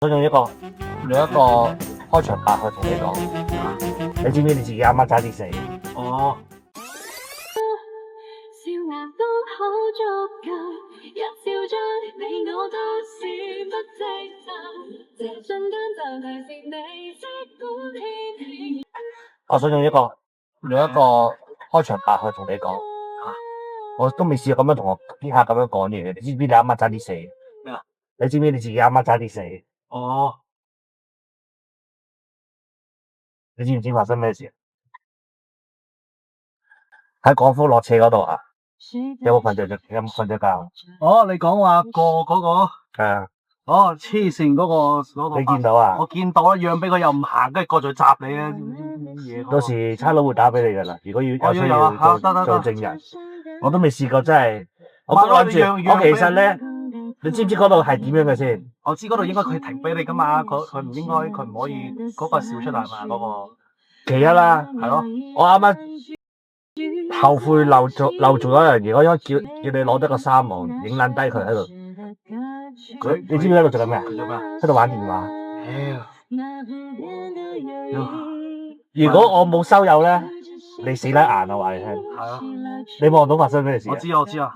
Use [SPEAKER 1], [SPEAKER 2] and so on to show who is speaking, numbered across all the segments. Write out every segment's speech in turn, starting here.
[SPEAKER 1] 我用一個開場白去同你講，你知唔知你自己啱啱差啲死？
[SPEAKER 2] 哦，
[SPEAKER 3] 笑顏都可足夠，一笑將你我都是不值得，這瞬間就提示你，即管天氣。
[SPEAKER 1] 我想用一個開場白去同你講，我都未試過咁樣同我啲客咁樣講嘢。你知唔知你啱啱差啲死？
[SPEAKER 2] 咩啊？
[SPEAKER 1] 你知唔知你自己啱啱差啲死？
[SPEAKER 2] 哦，
[SPEAKER 1] 你知唔知發生咩事？喺廣福落斜嗰度啊，有冇瞓着覺？
[SPEAKER 2] 哦，你講話過嗰個，
[SPEAKER 1] 係啊，
[SPEAKER 2] 哦，黐線嗰個，
[SPEAKER 1] 你見到啊？
[SPEAKER 2] 我見到啦，讓俾佢又唔行，跟住過咗去閘你啊！嘢
[SPEAKER 1] 到時差佬會打俾你噶啦。如果要有需
[SPEAKER 2] 有啊
[SPEAKER 1] 要
[SPEAKER 2] 得
[SPEAKER 1] 做證人，我都未試過真係。我
[SPEAKER 2] 咪咯
[SPEAKER 1] 諗住，
[SPEAKER 2] 讓
[SPEAKER 1] 我其實咧，你知唔知嗰度係點樣嘅先？
[SPEAKER 2] 我知嗰度應該佢停俾你噶嘛，佢唔應該，佢唔可以嗰個笑出嚟嘛，嗰個
[SPEAKER 1] 其一啦，
[SPEAKER 2] 係咯，
[SPEAKER 1] 我啱啱後悔漏做一樣嘢，我應該叫你攞得個3網影撚低佢喺度。你知唔知喺度做緊咩？
[SPEAKER 2] 佢做咩啊？
[SPEAKER 1] 喺度玩電話。
[SPEAKER 2] 妖
[SPEAKER 1] 如果我冇收油咧，你死得硬啊！話你聽，
[SPEAKER 2] 係啊，
[SPEAKER 1] 你望到發生咩事啊？
[SPEAKER 2] 我知啊，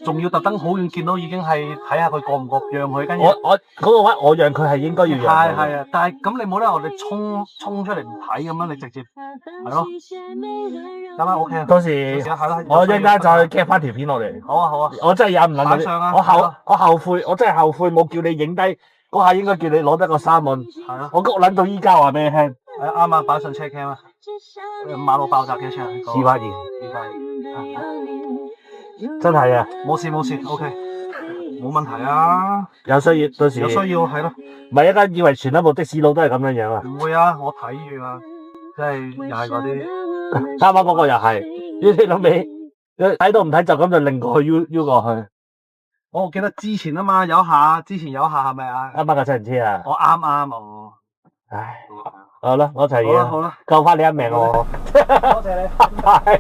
[SPEAKER 2] 仲要特登好遠見到已經係睇下佢過唔過，讓佢跟住。
[SPEAKER 1] 我嗰個位我讓佢係應該要讓佢。
[SPEAKER 2] 係啊，但係咁你冇理由我哋衝出嚟唔睇咁樣，你直接係咯，咁啊 OK 啊。
[SPEAKER 1] 到時我一陣間再 cap 翻條片落嚟。
[SPEAKER 2] 好啊，
[SPEAKER 1] 我真係忍唔撚
[SPEAKER 2] 擺上啊
[SPEAKER 1] 到，我後悔，我真係後悔冇叫你影低嗰下，應該叫你攞得個3網。
[SPEAKER 2] 係咯，
[SPEAKER 1] 我谷撚到依家話俾你聽，
[SPEAKER 2] 係啱啊，擺上車 cam 啊，馬路爆炸嘅車，
[SPEAKER 1] 事發現
[SPEAKER 2] 282，
[SPEAKER 1] 真係啊，
[SPEAKER 2] 冇事，OK，冇問題啊，
[SPEAKER 1] 有需要到時
[SPEAKER 2] 有需要係咯，
[SPEAKER 1] 唔係一間以為全一部的士佬都係咁樣樣啊！
[SPEAKER 2] 唔會啊，我睇住啊，即係又係嗰啲，
[SPEAKER 1] 啱啱嗰個又係，你諗起睇都唔睇就咁就擰過去 U 過去，
[SPEAKER 2] 我記得之前啊嘛，有下係咪啊？
[SPEAKER 1] 啱啱架七人車啊！
[SPEAKER 2] 我啱我，
[SPEAKER 1] 唉，好啦，攞齊嘢啦，
[SPEAKER 2] 好啦，
[SPEAKER 1] 救翻你一命我。
[SPEAKER 2] 多謝你，拜拜。